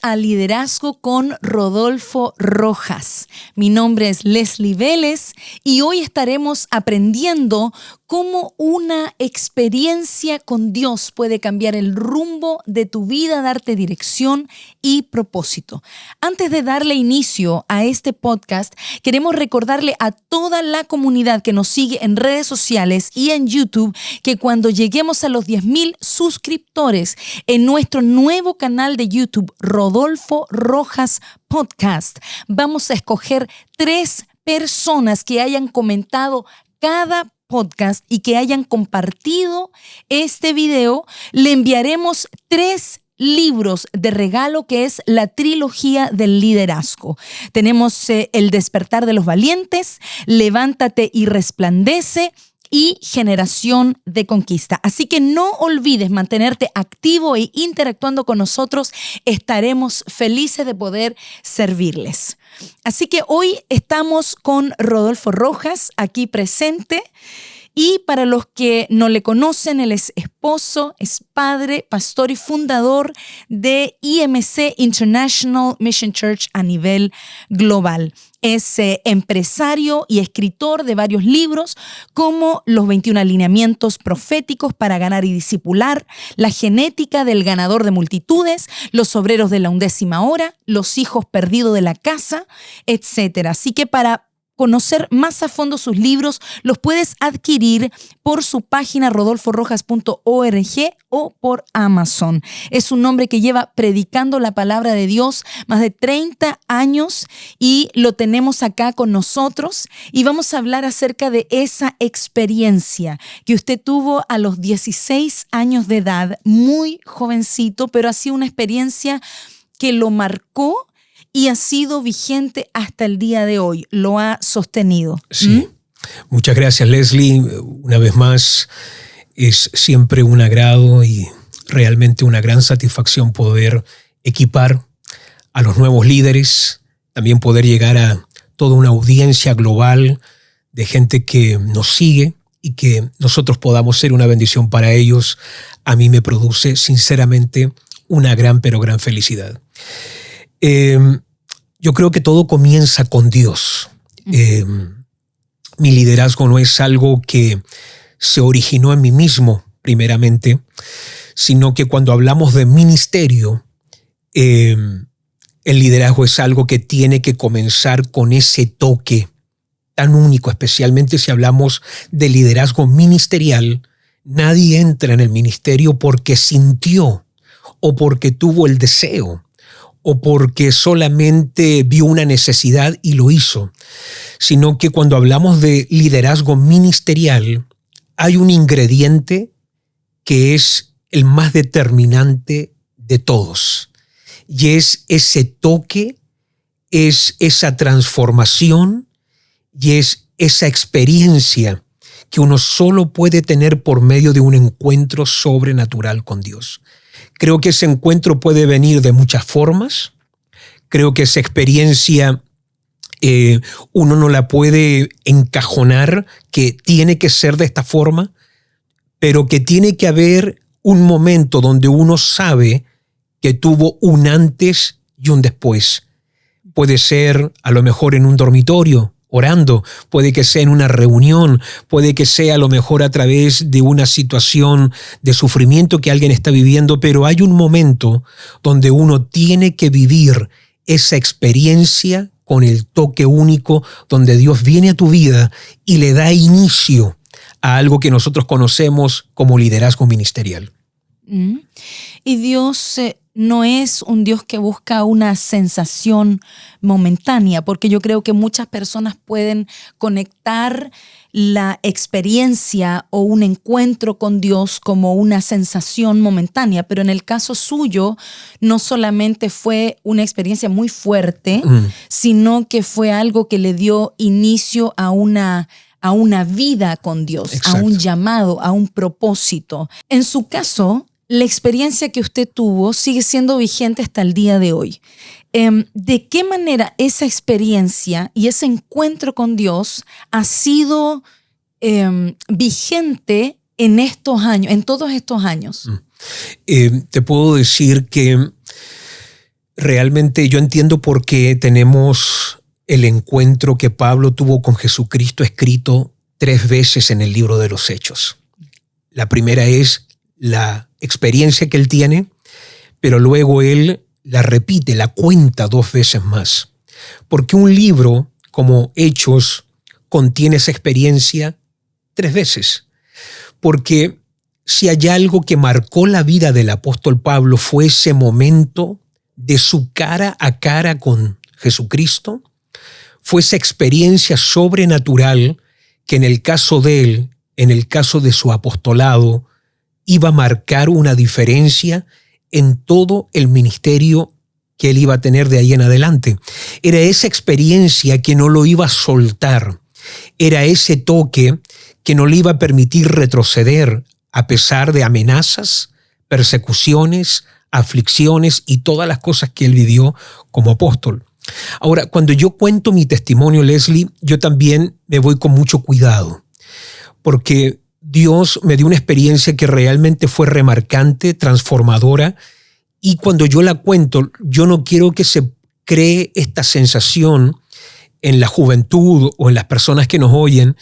a Liderazgo con Rodolfo Rojas. Mi nombre es Leslie Vélez y hoy estaremos aprendiendo cómo una experiencia con Dios puede cambiar el rumbo de tu vida, darte dirección y propósito. Antes de darle inicio a este podcast, queremos recordarle a toda la comunidad que nos sigue en redes sociales y en YouTube que cuando lleguemos a los 10,000 suscriptores en nuestro nuevo canal de YouTube, Rodolfo Rojas Podcast, vamos a escoger 3 personas que hayan comentado cada podcast y que hayan compartido este video. Le enviaremos 3 libros de regalo, que es la trilogía del liderazgo. Tenemos El despertar de los valientes, Levántate y resplandece y Generación de conquista. Así que no olvides mantenerte activo e interactuando con nosotros. Estaremos felices de poder servirles. Así que hoy estamos con Rodolfo Rojas aquí presente. Y para los que no le conocen, él es esposo, es padre, pastor y fundador de IMC International Mission Church a nivel global. Es empresario y escritor de varios libros como Los 21 alineamientos proféticos para ganar y discipular, La genética del ganador de multitudes, Los obreros de la 11ª hora, Los hijos perdidos de la casa, etc. Así que para conocer más a fondo sus libros, los puedes adquirir por su página rodolforojas.org o por Amazon. Es un hombre que lleva predicando la palabra de Dios más de 30 años y lo tenemos acá con nosotros y vamos a hablar acerca de esa experiencia que usted tuvo a los 16 años de edad, muy jovencito, pero ha sido una experiencia que lo marcó y ha sido vigente hasta el día de hoy, lo ha sostenido. Sí. Muchas gracias, Leslie. Una vez más, es siempre un agrado y realmente una gran satisfacción poder equipar a los nuevos líderes, también poder llegar a toda una audiencia global de gente que nos sigue y que nosotros podamos ser una bendición para ellos. A mí me produce sinceramente una gran, pero gran felicidad. Yo creo que todo comienza con Dios. Mi liderazgo no es algo que se originó en mí mismo, primeramente, sino que cuando hablamos de ministerio, el liderazgo es algo que tiene que comenzar con ese toque tan único, especialmente si hablamos de liderazgo ministerial. Nadie entra en el ministerio porque sintió o porque tuvo el deseo, o porque solamente vio una necesidad y lo hizo, sino que cuando hablamos de liderazgo ministerial, hay un ingrediente que es el más determinante de todos, y es ese toque, es esa transformación y es esa experiencia que uno solo puede tener por medio de un encuentro sobrenatural con Dios. Creo que ese encuentro puede venir de muchas formas. Creo que esa experiencia uno no la puede encajonar, que tiene que ser de esta forma, pero que tiene que haber un momento donde uno sabe que tuvo un antes y un después. Puede ser a lo mejor en un dormitorio, orando, puede que sea en una reunión, puede que sea a lo mejor a través de una situación de sufrimiento que alguien está viviendo, pero hay un momento donde uno tiene que vivir esa experiencia con el toque único, donde Dios viene a tu vida y le da inicio a algo que nosotros conocemos como liderazgo ministerial. Y Dios no es un Dios que busca una sensación momentánea, porque yo creo que muchas personas pueden conectar la experiencia o un encuentro con Dios como una sensación momentánea, pero en el caso suyo no solamente fue una experiencia muy fuerte, sino que fue algo que le dio inicio a una vida con Dios, Exacto. a un llamado, a un propósito. En su caso, la experiencia que usted tuvo sigue siendo vigente hasta el día de hoy. ¿De qué manera esa experiencia y ese encuentro con Dios ha sido vigente en estos años, en todos estos años? Te puedo decir que realmente yo entiendo por qué tenemos el encuentro que Pablo tuvo con Jesucristo escrito 3 veces en el libro de los Hechos. La primera es la experiencia que él tiene, pero luego él la repite, la cuenta 2 veces más. Porque un libro como Hechos contiene esa experiencia 3 veces. Porque si hay algo que marcó la vida del apóstol Pablo fue ese momento de su cara a cara con Jesucristo, fue esa experiencia sobrenatural que en el caso de él, en el caso de su apostolado, iba a marcar una diferencia en todo el ministerio que él iba a tener de ahí en adelante. Era esa experiencia que no lo iba a soltar, era ese toque que no le iba a permitir retroceder a pesar de amenazas, persecuciones, aflicciones y todas las cosas que él vivió como apóstol. Ahora, cuando yo cuento mi testimonio, Leslie, yo también me voy con mucho cuidado, porque Dios me dio una experiencia que realmente fue remarcante, transformadora, y cuando yo la cuento, yo no quiero que se cree esta sensación en la juventud o en las personas que nos oyen,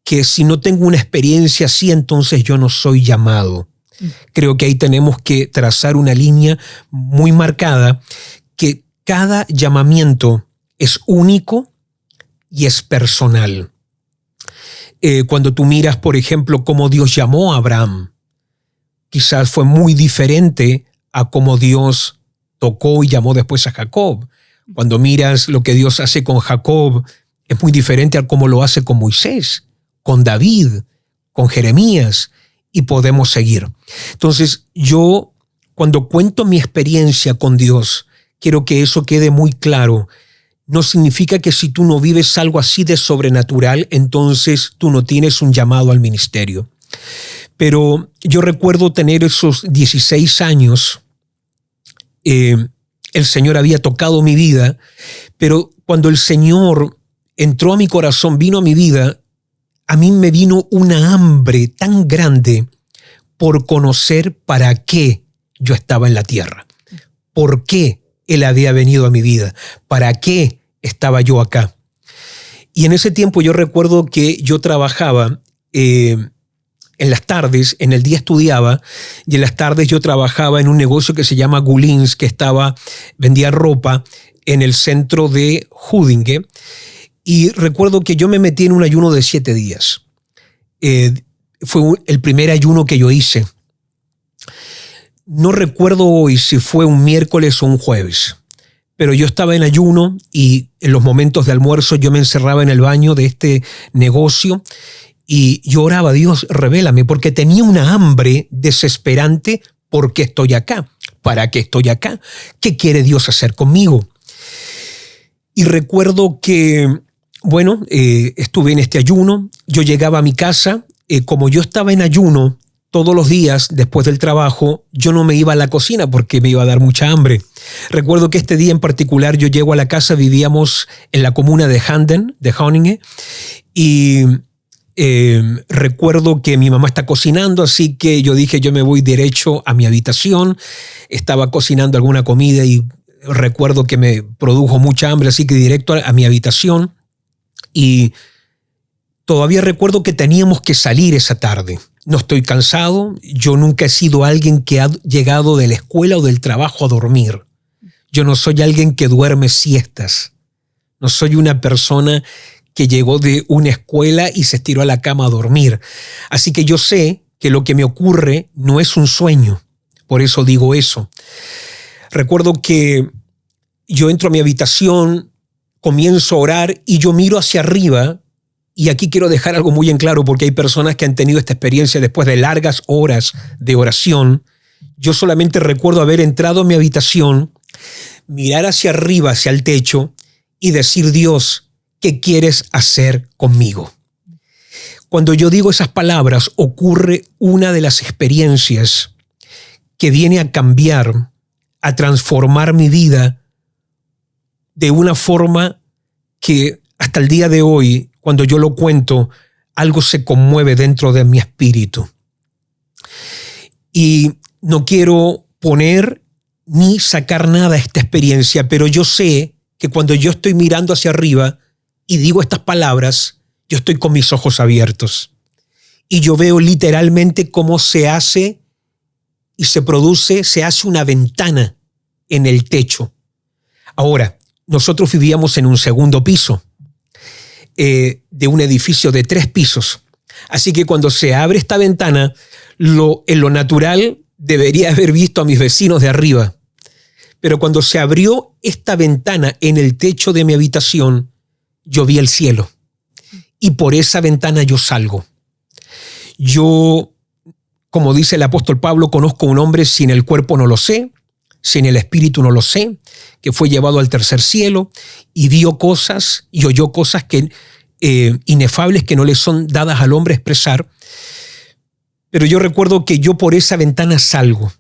que si no tengo una experiencia así, entonces yo no soy llamado. Creo que ahí tenemos que trazar una línea muy marcada, que cada llamamiento es único y es personal. Cuando tú miras, por ejemplo, cómo Dios llamó a Abraham, quizás fue muy diferente a cómo Dios tocó y llamó después a Jacob. Cuando miras lo que Dios hace con Jacob, es muy diferente a cómo lo hace con Moisés, con David, con Jeremías, y podemos seguir. Entonces, yo, cuando cuento mi experiencia con Dios, quiero que eso quede muy claro. No significa que si tú no vives algo así de sobrenatural, entonces tú no tienes un llamado al ministerio. Pero yo recuerdo tener esos 16 años, el Señor había tocado mi vida, pero cuando el Señor entró a mi corazón, vino a mi vida, a mí me vino una hambre tan grande por conocer para qué yo estaba en la tierra, por qué Él había venido a mi vida, para qué estaba yo acá. Y en ese tiempo yo recuerdo que yo trabajaba en las tardes, en el día estudiaba, y en las tardes yo trabajaba en un negocio que se llama Gulins, que vendía ropa en el centro de Huddinge. Y recuerdo que yo me metí en un ayuno de 7 días. Fue el primer ayuno que yo hice. No recuerdo hoy si fue un miércoles o un jueves, pero yo estaba en ayuno y en los momentos de almuerzo yo me encerraba en el baño de este negocio y yo oraba: Dios, revélame, porque tenía una hambre desesperante. ¿Por qué estoy acá? ¿Para qué estoy acá? ¿Qué quiere Dios hacer conmigo? Y recuerdo que, bueno, estuve en este ayuno. Yo llegaba a mi casa, como yo estaba en ayuno todos los días después del trabajo, yo no me iba a la cocina porque me iba a dar mucha hambre. Recuerdo que este día en particular yo llego a la casa, vivíamos en la comuna de Handen, de Groningen, y recuerdo que mi mamá está cocinando, así que yo dije, yo me voy derecho a mi habitación. Estaba cocinando alguna comida y recuerdo que me produjo mucha hambre, así que directo a mi habitación. Y todavía recuerdo que teníamos que salir esa tarde. No estoy cansado, yo nunca he sido alguien que ha llegado de la escuela o del trabajo a dormir. Yo no soy alguien que duerme siestas. No soy una persona que llegó de una escuela y se estiró a la cama a dormir. Así que yo sé que lo que me ocurre no es un sueño. Por eso digo eso. Recuerdo que yo entro a mi habitación, comienzo a orar y yo miro hacia arriba. Y aquí quiero dejar algo muy en claro, porque hay personas que han tenido esta experiencia después de largas horas de oración. Yo solamente recuerdo haber entrado a mi habitación, mirar hacia arriba, hacia el techo y decir: Dios, ¿qué quieres hacer conmigo? Cuando yo digo esas palabras, ocurre una de las experiencias que viene a cambiar, a transformar mi vida de una forma que hasta el día de hoy, cuando yo lo cuento, algo se conmueve dentro de mi espíritu. Y no quiero poner ni sacar nada de esta experiencia, pero yo sé que cuando yo estoy mirando hacia arriba y digo estas palabras, yo estoy con mis ojos abiertos. Y yo veo literalmente cómo se hace y se hace una ventana en el techo. Ahora, nosotros vivíamos en un segundo piso de un edificio de 3 pisos. Así que cuando se abre esta ventana, en lo natural debería haber visto a mis vecinos de arriba. Pero cuando se abrió esta ventana en el techo de mi habitación, yo vi el cielo. Y por esa ventana yo salgo. Yo, como dice el apóstol Pablo, conozco un hombre sin el cuerpo no lo sé, sin el espíritu no lo sé, que fue llevado al tercer cielo y vio cosas y oyó cosas inefables que no le son dadas al hombre expresar. Pero yo recuerdo que yo por esa ventana salgo.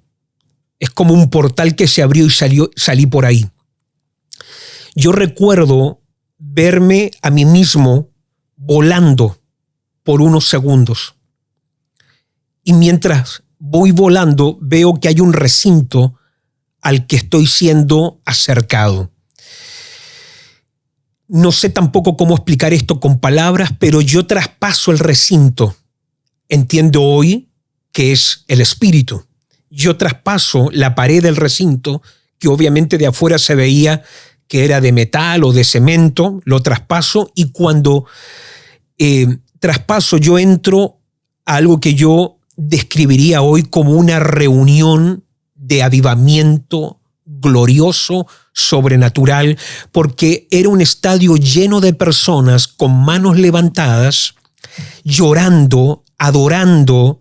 Es como un portal que se abrió y salí por ahí. Yo recuerdo verme a mí mismo volando por unos segundos. Y mientras voy volando, veo que hay un recinto al que estoy siendo acercado. No sé tampoco cómo explicar esto con palabras, pero yo traspaso el recinto. Entiendo hoy que es el espíritu. Yo traspaso la pared del recinto, que obviamente de afuera se veía que era de metal o de cemento, lo traspaso y cuando traspaso yo entro a algo que yo describiría hoy como una reunión de avivamiento glorioso, sobrenatural, porque era un estadio lleno de personas con manos levantadas, llorando, adorando.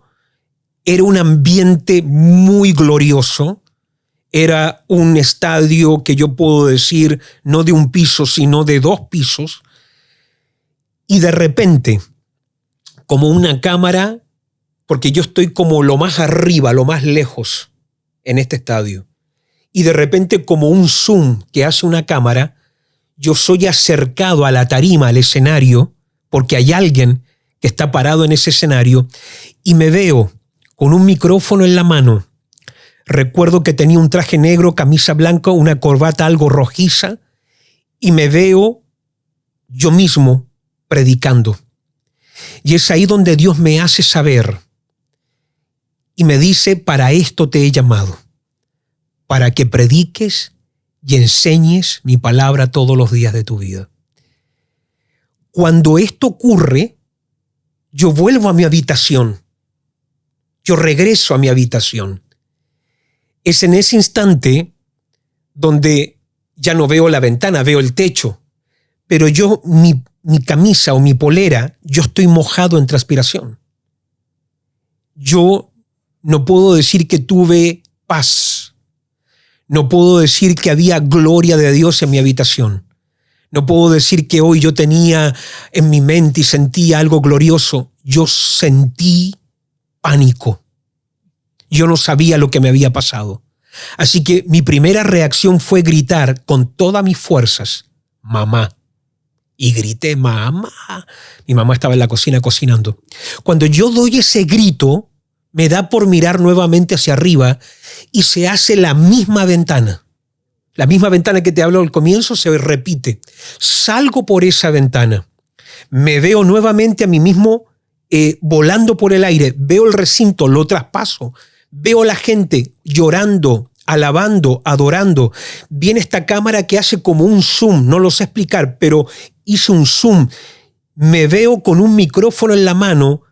Era un ambiente muy glorioso. Era un estadio que yo puedo decir no de un piso, sino de 2 pisos. Y de repente, como una cámara, porque yo estoy como lo más arriba, lo más lejos en este estadio. Y de repente, como un zoom que hace una cámara, yo soy acercado a la tarima, al escenario, porque hay alguien que está parado en ese escenario y me veo con un micrófono en la mano. Recuerdo que tenía un traje negro, camisa blanca, una corbata algo rojiza y me veo yo mismo predicando. Y es ahí donde Dios me hace saber y me dice, para esto te he llamado, para que prediques y enseñes mi palabra todos los días de tu vida. Cuando esto ocurre, yo vuelvo a mi habitación. Yo regreso a mi habitación. Es en ese instante donde ya no veo la ventana, veo el techo. Pero yo, mi camisa o mi polera, yo estoy mojado en transpiración. Yo no puedo decir que tuve paz. No puedo decir que había gloria de Dios en mi habitación. No puedo decir que hoy yo tenía en mi mente y sentía algo glorioso. Yo sentí pánico. Yo no sabía lo que me había pasado. Así que mi primera reacción fue gritar con todas mis fuerzas, mamá. Y grité, mamá. Mi mamá estaba en la cocina cocinando. Cuando yo doy ese grito, me da por mirar nuevamente hacia arriba y se hace la misma ventana. La misma ventana que te hablo al comienzo se repite. Salgo por esa ventana. Me veo nuevamente a mí mismo volando por el aire. Veo el recinto, lo traspaso. Veo a la gente llorando, alabando, adorando. Viene esta cámara que hace como un zoom. No lo sé explicar, pero hizo un zoom. Me veo con un micrófono en la mano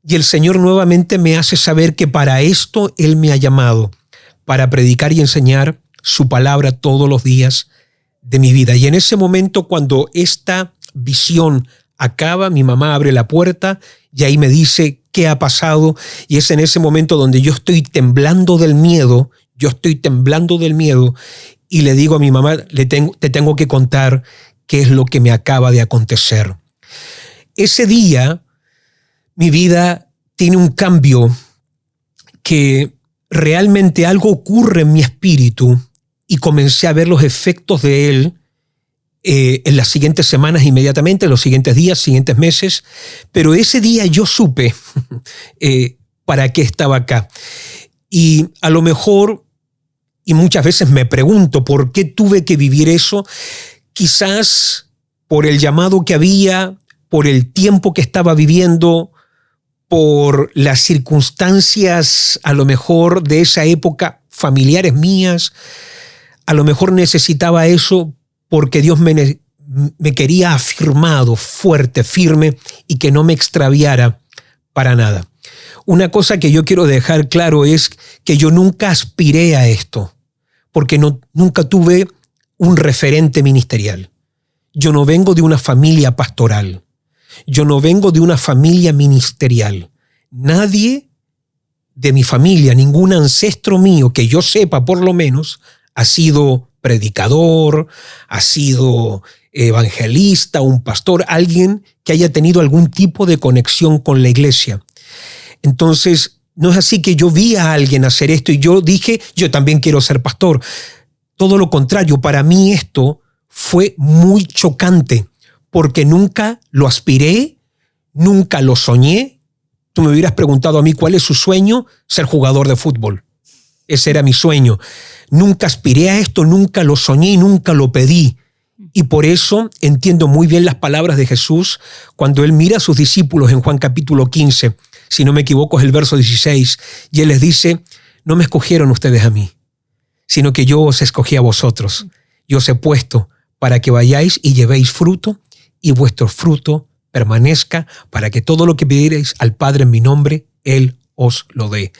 y el Señor nuevamente me hace saber que para esto Él me ha llamado, para predicar y enseñar su palabra todos los días de mi vida. Y en ese momento, cuando esta visión acaba, mi mamá abre la puerta y ahí me dice qué ha pasado. Y es en ese momento donde yo estoy temblando del miedo. Y le digo a mi mamá, te tengo que contar qué es lo que me acaba de acontecer. Ese día, mi vida tiene un cambio que realmente algo ocurre en mi espíritu y comencé a ver los efectos de él en las siguientes semanas inmediatamente, en los siguientes días, siguientes meses. Pero ese día yo supe para qué estaba acá. Y a lo mejor Y muchas veces me pregunto por qué tuve que vivir eso, quizás por el llamado que había, por el tiempo que estaba viviendo, por las circunstancias a lo mejor de esa época, familiares mías. A lo mejor necesitaba eso porque Dios me quería afirmado, fuerte, firme y que no me extraviara para nada. Una cosa que yo quiero dejar claro es que yo nunca aspiré a esto, porque nunca tuve un referente ministerial. Yo no vengo de una familia pastoral. Yo no vengo de una familia ministerial. Nadie de mi familia, ningún ancestro mío, que yo sepa por lo menos, ha sido predicador, ha sido evangelista, un pastor, alguien que haya tenido algún tipo de conexión con la iglesia. Entonces, no es así que yo vi a alguien hacer esto y yo dije, yo también quiero ser pastor. Todo lo contrario, para mí esto fue muy chocante porque nunca lo aspiré, nunca lo soñé. Tú me hubieras preguntado a mí cuál es su sueño, ser jugador de fútbol. Ese era mi sueño. Nunca aspiré a esto, nunca lo soñé y nunca lo pedí. Y por eso entiendo muy bien las palabras de Jesús cuando Él mira a sus discípulos en Juan capítulo 15, si no me equivoco es el verso 16, y Él les dice, no me escogieron ustedes a mí, sino que yo os escogí a vosotros. Yo os he puesto para que vayáis y llevéis fruto, y vuestro fruto permanezca, para que todo lo que pidierais al Padre en mi nombre, Él os lo dé.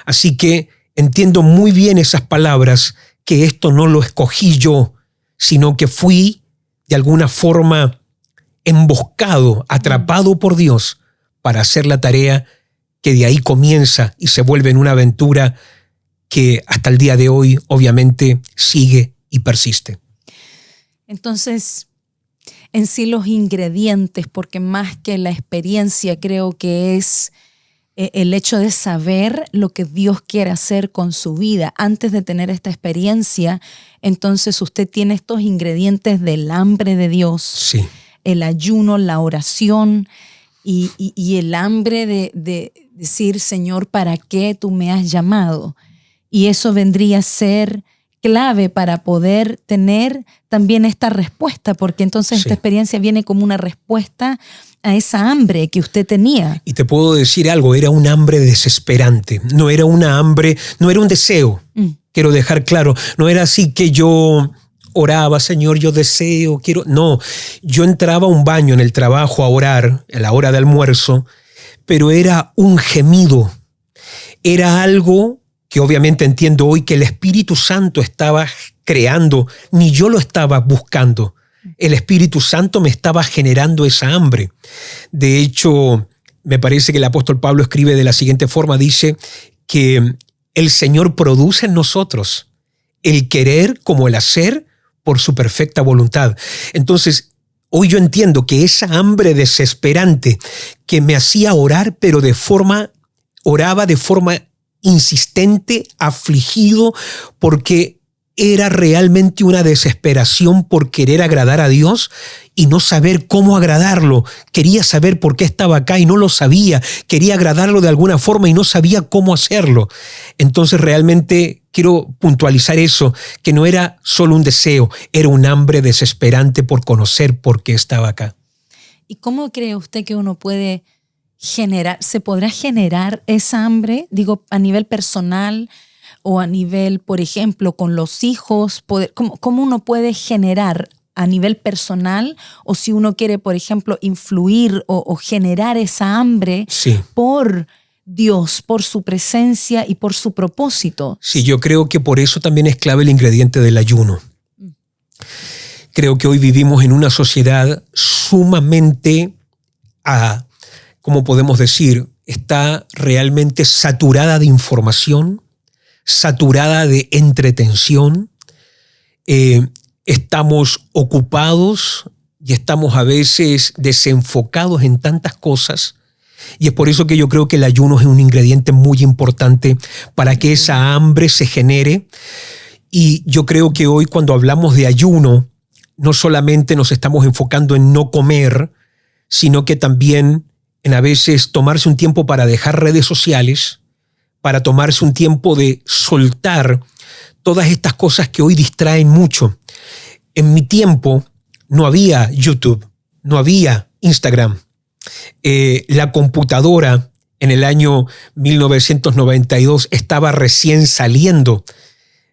Así que entiendo muy bien esas palabras, que esto no lo escogí yo, sino que fui de alguna forma emboscado, atrapado por Dios para hacer la tarea que de ahí comienza y se vuelve en una aventura que hasta el día de hoy obviamente sigue y persiste. Entonces, en sí los ingredientes, porque más que la experiencia creo que es el hecho de saber lo que Dios quiere hacer con su vida. Antes de tener esta experiencia, entonces usted tiene estos ingredientes del hambre de Dios, sí, el ayuno, la oración y el hambre de decir, Señor, ¿para qué tú me has llamado? Y eso vendría a ser clave para poder tener también esta respuesta, porque entonces esta experiencia viene como una respuesta a esa hambre que usted tenía. Y te puedo decir algo, era un hambre desesperante, no era una hambre, no era un deseo, quiero dejar claro, no era así que yo oraba, Señor, yo deseo, quiero, no, yo entraba a un baño en el trabajo a orar, a la hora de almuerzo, pero era un gemido, era algo que obviamente entiendo hoy que el Espíritu Santo estaba creando, ni yo lo estaba buscando. El Espíritu Santo me estaba generando esa hambre. De hecho, me parece que el apóstol Pablo escribe de la siguiente forma, dice que el Señor produce en nosotros el querer como el hacer por su perfecta voluntad. Entonces, hoy yo entiendo que esa hambre desesperante que me hacía orar, pero oraba de forma insistente, afligido, porque era realmente una desesperación por querer agradar a Dios y no saber cómo agradarlo. Quería saber por qué estaba acá y no lo sabía. Quería agradarlo de alguna forma y no sabía cómo hacerlo. Entonces realmente quiero puntualizar eso, que no era solo un deseo, era un hambre desesperante por conocer por qué estaba acá. ¿Y cómo cree usted que uno puede se podrá generar esa hambre, digo, a nivel personal o a nivel, por ejemplo, con los hijos? ¿Cómo uno puede generar a nivel personal, o si uno quiere, por ejemplo, influir o generar esa hambre por Dios, por su presencia y por su propósito? Sí, yo creo que por eso también es clave el ingrediente del ayuno. Creo que hoy vivimos en una sociedad sumamente ¿cómo podemos decir? Está realmente saturada de información, saturada de entretención. Estamos ocupados y estamos a veces desenfocados en tantas cosas. Y es por eso que yo creo que el ayuno es un ingrediente muy importante para que esa hambre se genere. Y yo creo que hoy, cuando hablamos de ayuno, no solamente nos estamos enfocando en no comer, sino que también en a veces tomarse un tiempo para dejar redes sociales, para tomarse un tiempo de soltar todas estas cosas que hoy distraen mucho. En mi tiempo no había YouTube, no había Instagram. La computadora en el año 1992 estaba recién saliendo.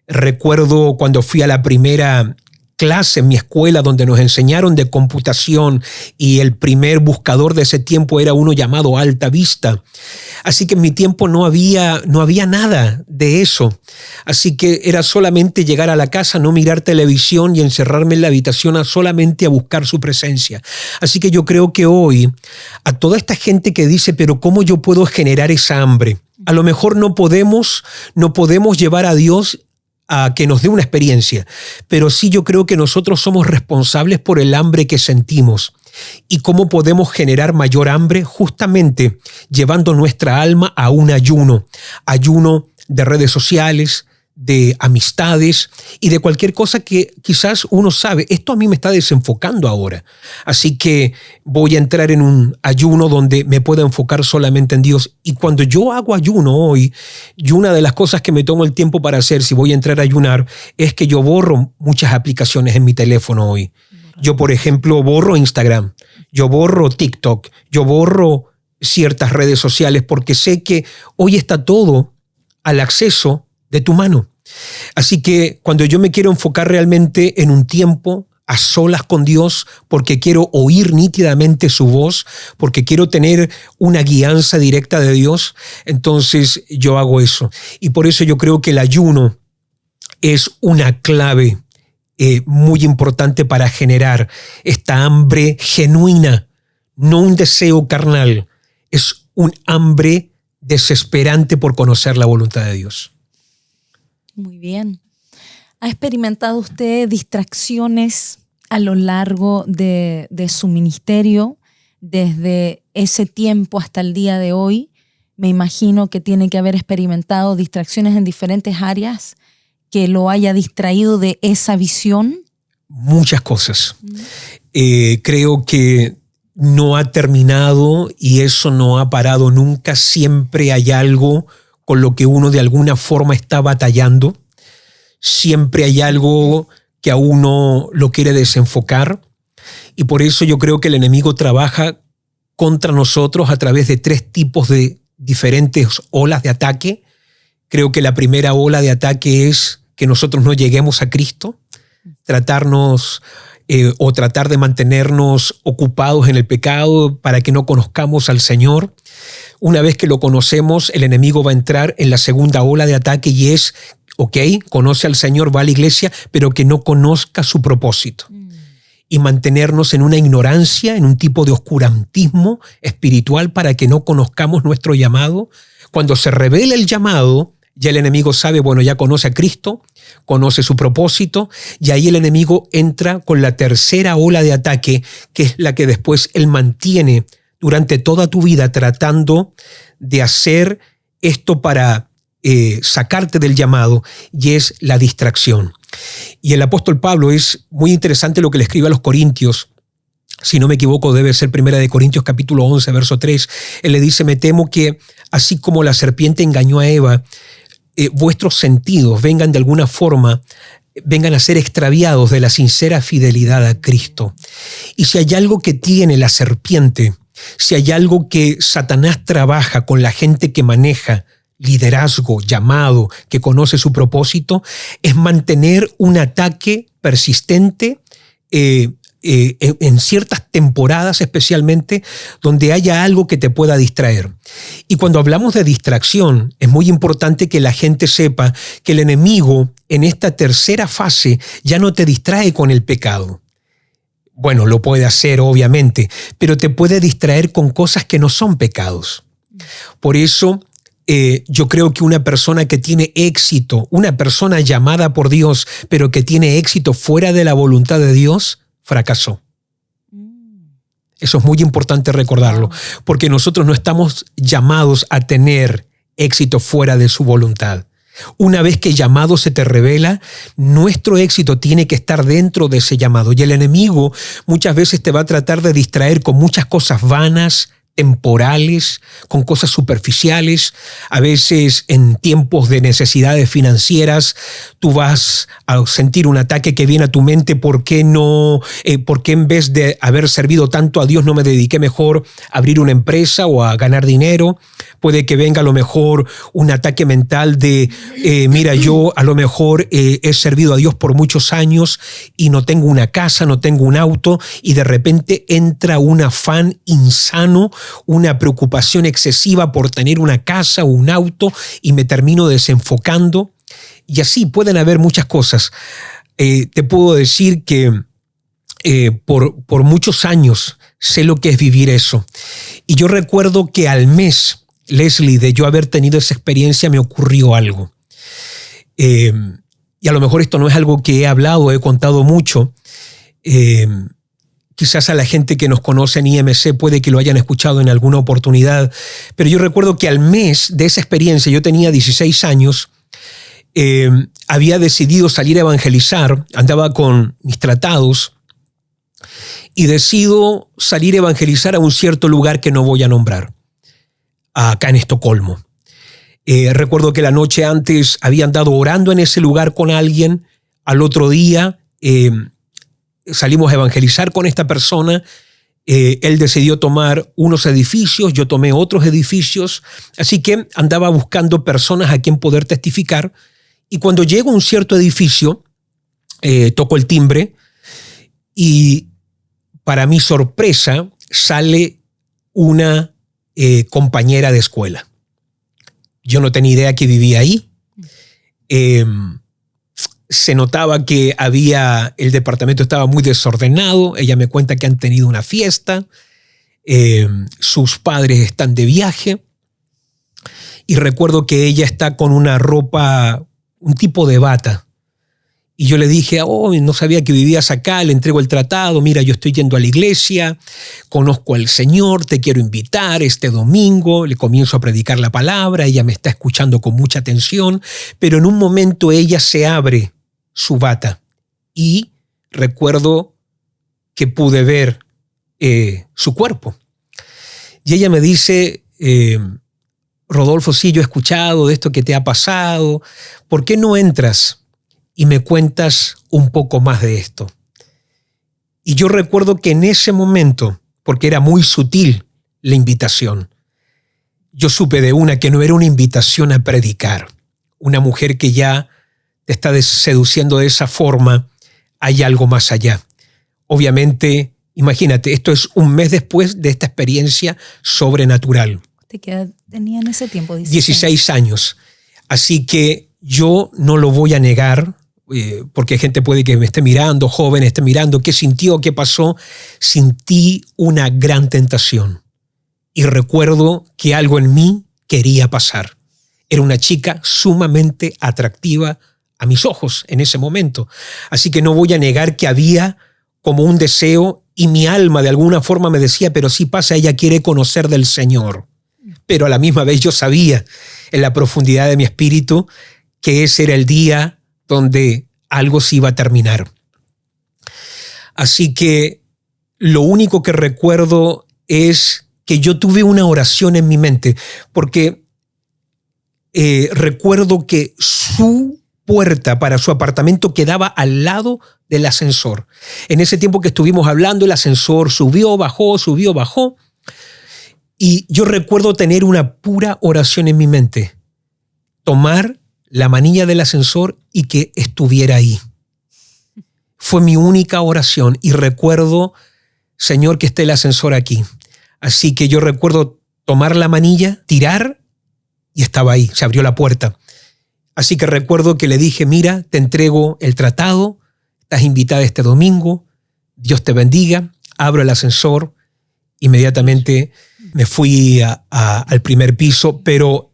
Recuerdo cuando fui a la primera clase en mi escuela donde nos enseñaron de computación y el primer buscador de ese tiempo era uno llamado Alta Vista. Así que en mi tiempo no había nada de eso. Así que era solamente llegar a la casa, no mirar televisión y encerrarme en la habitación solamente a buscar su presencia. Así que yo creo que hoy a toda esta gente que dice, pero ¿cómo yo puedo generar esa hambre? A lo mejor no podemos llevar a Dios a que nos dé una experiencia, pero sí yo creo que nosotros somos responsables por el hambre que sentimos. ¿Y cómo podemos generar mayor hambre? Justamente llevando nuestra alma a un ayuno de redes sociales, de amistades y de cualquier cosa que quizás uno sabe, esto a mí me está desenfocando ahora. Así que voy a entrar en un ayuno donde me pueda enfocar solamente en Dios. Y cuando yo hago ayuno hoy, yo una de las cosas que me tomo el tiempo para hacer si voy a entrar a ayunar es que yo borro muchas aplicaciones en mi teléfono hoy. Yo, por ejemplo, borro Instagram, yo borro TikTok, yo borro ciertas redes sociales porque sé que hoy está todo al acceso de tu mano. Así que cuando yo me quiero enfocar realmente en un tiempo a solas con Dios, porque quiero oír nítidamente su voz, porque quiero tener una guianza directa de Dios, entonces yo hago eso. Y por eso yo creo que el ayuno es una clave muy importante para generar esta hambre genuina, no un deseo carnal, es un hambre desesperante por conocer la voluntad de Dios. Muy bien. ¿Ha experimentado usted distracciones a lo largo de su ministerio desde ese tiempo hasta el día de hoy? Me imagino que tiene que haber experimentado distracciones en diferentes áreas que lo haya distraído de esa visión. Muchas cosas. Creo que no ha terminado y eso no ha parado nunca. Siempre hay algo con lo que uno de alguna forma está batallando. Siempre hay algo que a uno lo quiere desenfocar. Y por eso yo creo que el enemigo trabaja contra nosotros a través de 3 tipos de diferentes olas de ataque. Creo que la primera ola de ataque es que nosotros no lleguemos a Cristo, tratar de mantenernos ocupados en el pecado para que no conozcamos al Señor. Una vez que lo conocemos, el enemigo va a entrar en la segunda ola de ataque y es, conoce al Señor, va a la iglesia, pero que no conozca su propósito. Y mantenernos en una ignorancia, en un tipo de oscurantismo espiritual para que no conozcamos nuestro llamado. Cuando se revela el llamado, ya el enemigo sabe, ya conoce a Cristo, conoce su propósito, y ahí el enemigo entra con la tercera ola de ataque, que es la que después él mantiene durante toda tu vida tratando de hacer esto para sacarte del llamado, y es la distracción. Y el apóstol Pablo, es muy interesante lo que le escribe a los Corintios. Si no me equivoco, debe ser 1 Corintios capítulo 11, verso 3. Él le dice, me temo que así como la serpiente engañó a Eva, vuestros sentidos vengan de alguna forma, vengan a ser extraviados de la sincera fidelidad a Cristo. Y si hay algo que tiene la serpiente, si hay algo que Satanás trabaja con la gente que maneja liderazgo, llamado, que conoce su propósito, es mantener un ataque persistente en ciertas temporadas especialmente, donde haya algo que te pueda distraer. Y cuando hablamos de distracción, es muy importante que la gente sepa que el enemigo en esta tercera fase ya no te distrae con el pecado. Bueno, lo puede hacer obviamente, pero te puede distraer con cosas que no son pecados. Por eso yo creo que una persona que tiene éxito, una persona llamada por Dios, pero que tiene éxito fuera de la voluntad de Dios, fracasó. Eso es muy importante recordarlo, porque nosotros no estamos llamados a tener éxito fuera de su voluntad. Una vez que el llamado se te revela, nuestro éxito tiene que estar dentro de ese llamado. Y el enemigo muchas veces te va a tratar de distraer con muchas cosas vanas, temporales, con cosas superficiales. A veces en tiempos de necesidades financieras tú vas a sentir un ataque que viene a tu mente. ¿Por qué en vez de haber servido tanto a Dios no me dediqué mejor a abrir una empresa o a ganar dinero? Puede que venga a lo mejor un ataque mental de, mira, yo a lo mejor he servido a Dios por muchos años y no tengo una casa, no tengo un auto, y de repente entra un afán insano, una preocupación excesiva por tener una casa o un auto, y me termino desenfocando. Y así pueden haber muchas cosas. Te puedo decir que por muchos años sé lo que es vivir eso. Y yo recuerdo que al mes, Leslie, de yo haber tenido esa experiencia, me ocurrió algo. Y a lo mejor esto no es algo que he hablado, he contado mucho. Quizás a la gente que nos conoce en IMC puede que lo hayan escuchado en alguna oportunidad, pero yo recuerdo que al mes de esa experiencia, yo tenía 16 años, había decidido salir a evangelizar, andaba con mis tratados y decido salir a evangelizar a un cierto lugar que no voy a nombrar, acá en Estocolmo. Recuerdo que la noche antes había andado orando en ese lugar con alguien. Al otro día salimos a evangelizar con esta persona. Él decidió tomar unos edificios, yo tomé otros edificios. Así que andaba buscando personas a quien poder testificar. Y cuando llego a un cierto edificio, toco el timbre y para mi sorpresa sale una compañera de escuela. Yo no tenía idea que vivía ahí. Se notaba que el departamento estaba muy desordenado. Ella me cuenta que han tenido una fiesta. Sus padres están de viaje. Y recuerdo que ella está con una ropa, un tipo de bata. Y yo le dije, no sabía que vivías acá, le entrego el tratado, mira, yo estoy yendo a la iglesia, conozco al Señor, te quiero invitar este domingo. Le comienzo a predicar la palabra, ella me está escuchando con mucha atención, pero en un momento ella se abre su bata y recuerdo que pude ver su cuerpo. Y ella me dice, Rodolfo, sí, yo he escuchado de esto que te ha pasado, ¿por qué no entras y me cuentas un poco más de esto? Y yo recuerdo que en ese momento, porque era muy sutil la invitación, yo supe de una que no era una invitación a predicar. Una mujer que ya te está seduciendo de esa forma, hay algo más allá. Obviamente, imagínate, esto es un mes después de esta experiencia sobrenatural. ¿Qué edad tenía en ese tiempo? 16 años. Así que yo no lo voy a negar, porque gente puede que me esté mirando, joven esté mirando, ¿qué sintió? ¿Qué pasó? Sentí una gran tentación y recuerdo que algo en mí quería pasar. Era una chica sumamente atractiva a mis ojos en ese momento. Así que no voy a negar que había como un deseo y mi alma de alguna forma me decía, pero sí pasa, ella quiere conocer del Señor. Pero a la misma vez yo sabía en la profundidad de mi espíritu que ese era el día donde algo se iba a terminar. Así que lo único que recuerdo es que yo tuve una oración en mi mente, porque recuerdo que su puerta para su apartamento quedaba al lado del ascensor. En ese tiempo que estuvimos hablando, el ascensor subió, bajó, y yo recuerdo tener una pura oración en mi mente. Tomar la manilla del ascensor y que estuviera ahí. Fue mi única oración y recuerdo, Señor, que esté el ascensor aquí. Así que yo recuerdo tomar la manilla, tirar y estaba ahí, se abrió la puerta. Así que recuerdo que le dije, mira, te entrego el tratado, estás invitada este domingo, Dios te bendiga, abro el ascensor, inmediatamente me fui al primer piso, pero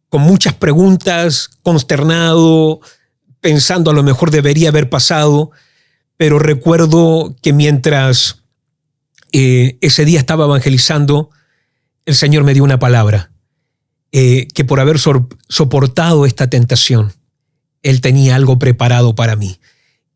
con muchas preguntas, consternado, pensando a lo mejor debería haber pasado, pero recuerdo que mientras ese día estaba evangelizando, el Señor me dio una palabra, que por haber soportado esta tentación, Él tenía algo preparado para mí.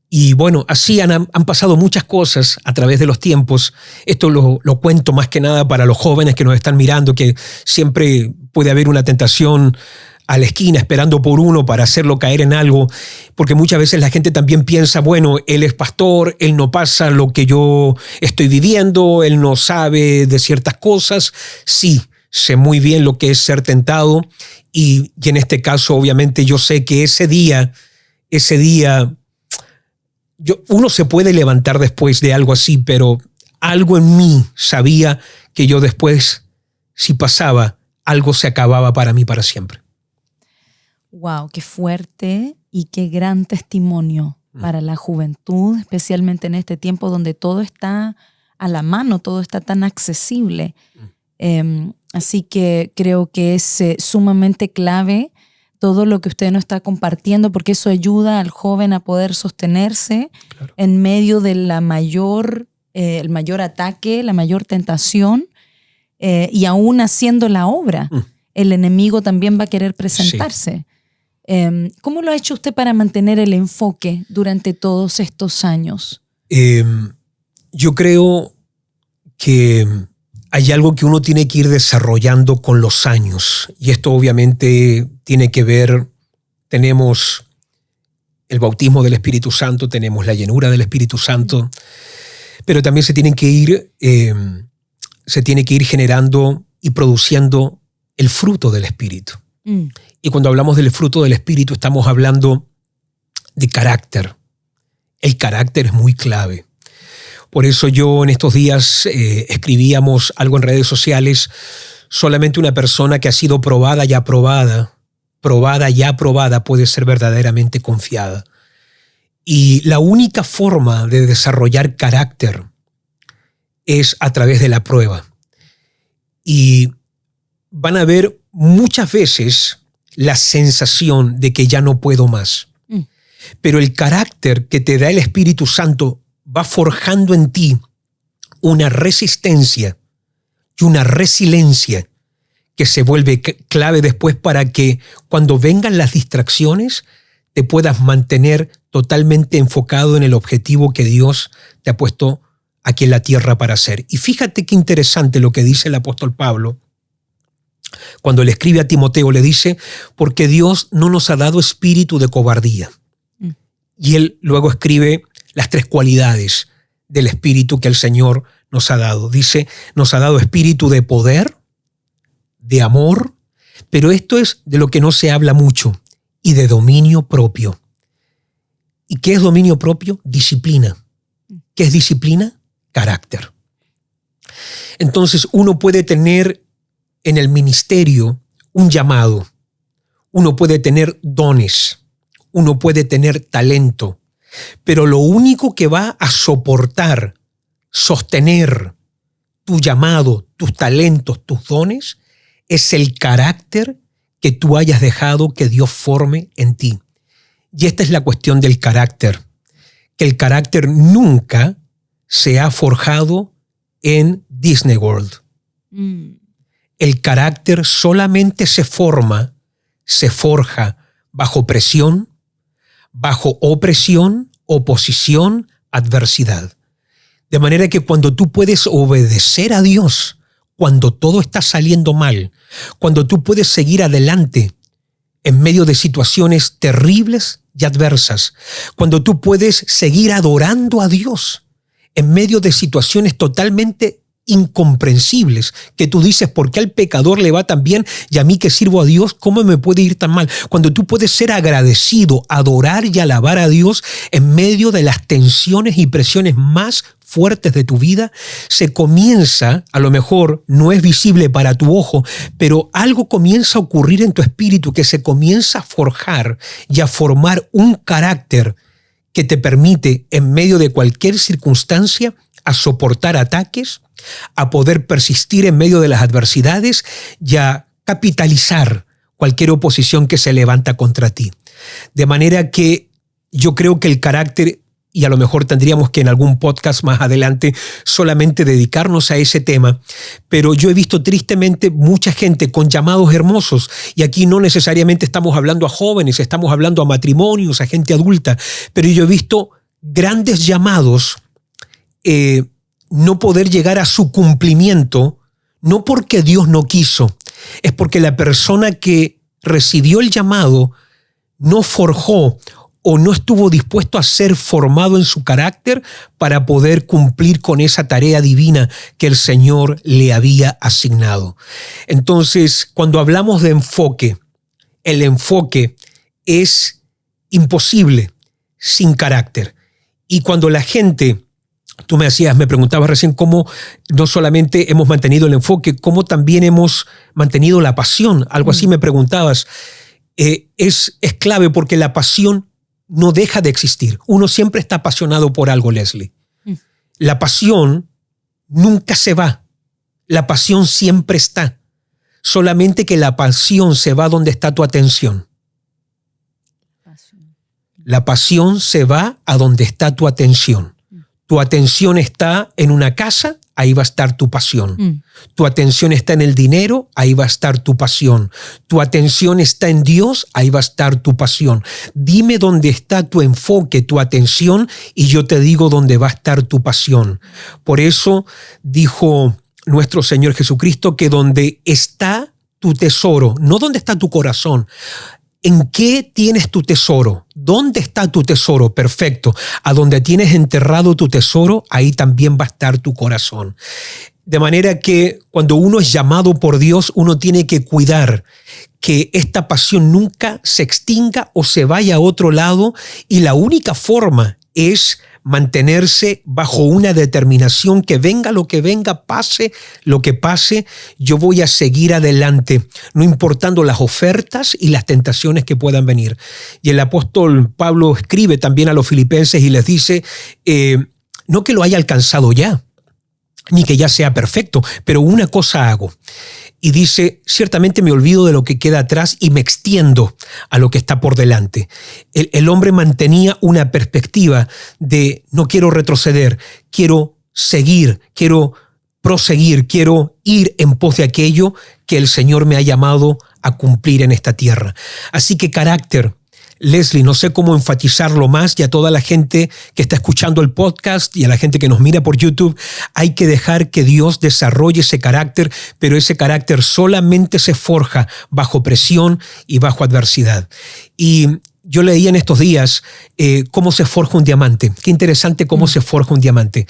Y bueno, así han pasado muchas cosas a través de los tiempos. Esto lo cuento más que nada para los jóvenes que nos están mirando, que siempre puede haber una tentación a la esquina esperando por uno para hacerlo caer en algo, porque muchas veces la gente también piensa, bueno, él es pastor, él no pasa lo que yo estoy viviendo, él no sabe de ciertas cosas. Sí, sé muy bien lo que es ser tentado y en este caso obviamente yo sé que ese día uno se puede levantar después de algo así, pero algo en mí sabía que yo después, si pasaba, algo se acababa para mí para siempre. Wow, qué fuerte y qué gran testimonio para la juventud, especialmente en este tiempo donde todo está a la mano, todo está tan accesible. Así que creo que es sumamente clave todo lo que usted nos está compartiendo, porque eso ayuda al joven a poder sostenerse en medio de el mayor ataque, la mayor tentación, y aún haciendo la obra, el enemigo también va a querer presentarse. Sí. ¿Cómo lo ha hecho usted para mantener el enfoque durante todos estos años? Yo creo que hay algo que uno tiene que ir desarrollando con los años, y esto obviamente tiene que ver, tenemos el bautismo del Espíritu Santo, tenemos la llenura del Espíritu Santo, pero también se tiene que ir generando y produciendo el fruto del Espíritu. Y cuando hablamos del fruto del Espíritu estamos hablando de carácter. El carácter es muy clave. Por eso yo en estos días escribíamos algo en redes sociales. Solamente una persona que ha sido probada y aprobada puede ser verdaderamente confiada. Y la única forma de desarrollar carácter es a través de la prueba. Y van a haber muchas veces la sensación de que ya no puedo más. Pero el carácter que te da el Espíritu Santo va forjando en ti una resistencia y una resiliencia que se vuelve clave después para que cuando vengan las distracciones te puedas mantener totalmente enfocado en el objetivo que Dios te ha puesto aquí en la tierra para hacer. Y fíjate qué interesante lo que dice el apóstol Pablo. Cuando le escribe a Timoteo, le dice, porque Dios no nos ha dado espíritu de cobardía. Y él luego escribe las 3 cualidades del espíritu que el Señor nos ha dado. Dice, nos ha dado espíritu de poder, de amor, pero esto es de lo que no se habla mucho, y de dominio propio. ¿Y qué es dominio propio? Disciplina. ¿Qué es disciplina? Carácter. Entonces uno puede tener en el ministerio un llamado, uno puede tener dones, uno puede tener talento, pero lo único que va a soportar, sostener tu llamado, tus talentos, tus dones, es el carácter que tú hayas dejado que Dios forme en ti. Y esta es la cuestión del carácter, que el carácter nunca se ha forjado en Disney World. El carácter solamente se forja bajo presión, bajo opresión, oposición, adversidad. De manera que cuando tú puedes obedecer a Dios, cuando todo está saliendo mal, cuando tú puedes seguir adelante en medio de situaciones terribles y adversas, cuando tú puedes seguir adorando a Dios en medio de situaciones totalmente incomprensibles, que tú dices, ¿por qué al pecador le va tan bien y a mí que sirvo a Dios, cómo me puede ir tan mal? Cuando tú puedes ser agradecido, adorar y alabar a Dios en medio de las tensiones y presiones más fuertes de tu vida, se comienza, a lo mejor no es visible para tu ojo, pero algo comienza a ocurrir en tu espíritu que se comienza a forjar y a formar un carácter que te permite, en medio de cualquier circunstancia, a soportar ataques, a poder persistir en medio de las adversidades y a capitalizar cualquier oposición que se levanta contra ti. De manera que yo creo que el carácter, y a lo mejor tendríamos que en algún podcast más adelante solamente dedicarnos a ese tema, pero yo he visto tristemente mucha gente con llamados hermosos, y aquí no necesariamente estamos hablando a jóvenes, estamos hablando a matrimonios, a gente adulta, pero yo he visto grandes llamados no poder llegar a su cumplimiento, no porque Dios no quiso, es porque la persona que recibió el llamado no forjó o no estuvo dispuesto a ser formado en su carácter para poder cumplir con esa tarea divina que el Señor le había asignado. Entonces, cuando hablamos de enfoque, el enfoque es imposible sin carácter. Y cuando la gente, tú me preguntabas recién cómo no solamente hemos mantenido el enfoque, cómo también hemos mantenido la pasión. Algo así me preguntabas. Es clave porque la pasión no deja de existir. Uno siempre está apasionado por algo, Leslie. La pasión nunca se va. La pasión siempre está. Solamente que la pasión se va donde está tu atención. La pasión se va a donde está tu atención. Tu atención está en una casa, ahí va a estar tu pasión. Tu atención está en el dinero, ahí va a estar tu pasión. Tu atención está en Dios, ahí va a estar tu pasión. Dime dónde está tu enfoque, tu atención, y yo te digo dónde va a estar tu pasión. Por eso dijo nuestro Señor Jesucristo que donde está tu tesoro, no donde está tu corazón. ¿En qué tienes tu tesoro? ¿Dónde está tu tesoro? Perfecto. A donde tienes enterrado tu tesoro, ahí también va a estar tu corazón. De manera que cuando uno es llamado por Dios, uno tiene que cuidar que esta pasión nunca se extinga o se vaya a otro lado, y la única forma es mantenerse bajo una determinación que venga lo que venga, pase lo que pase, yo voy a seguir adelante, no importando las ofertas y las tentaciones que puedan venir. Y el apóstol Pablo escribe también a los filipenses y les dice, no que lo haya alcanzado ya, ni que ya sea perfecto, pero una cosa hago. Y dice, ciertamente me olvido de lo que queda atrás y me extiendo a lo que está por delante. El hombre mantenía una perspectiva de no quiero retroceder, quiero seguir, quiero proseguir, quiero ir en pos de aquello que el Señor me ha llamado a cumplir en esta tierra. Así que carácter. Leslie, no sé cómo enfatizarlo más, y a toda la gente que está escuchando el podcast y a la gente que nos mira por YouTube, hay que dejar que Dios desarrolle ese carácter, pero ese carácter solamente se forja bajo presión y bajo adversidad. Y yo leía en estos días cómo se forja un diamante. Qué interesante cómo se forja un diamante,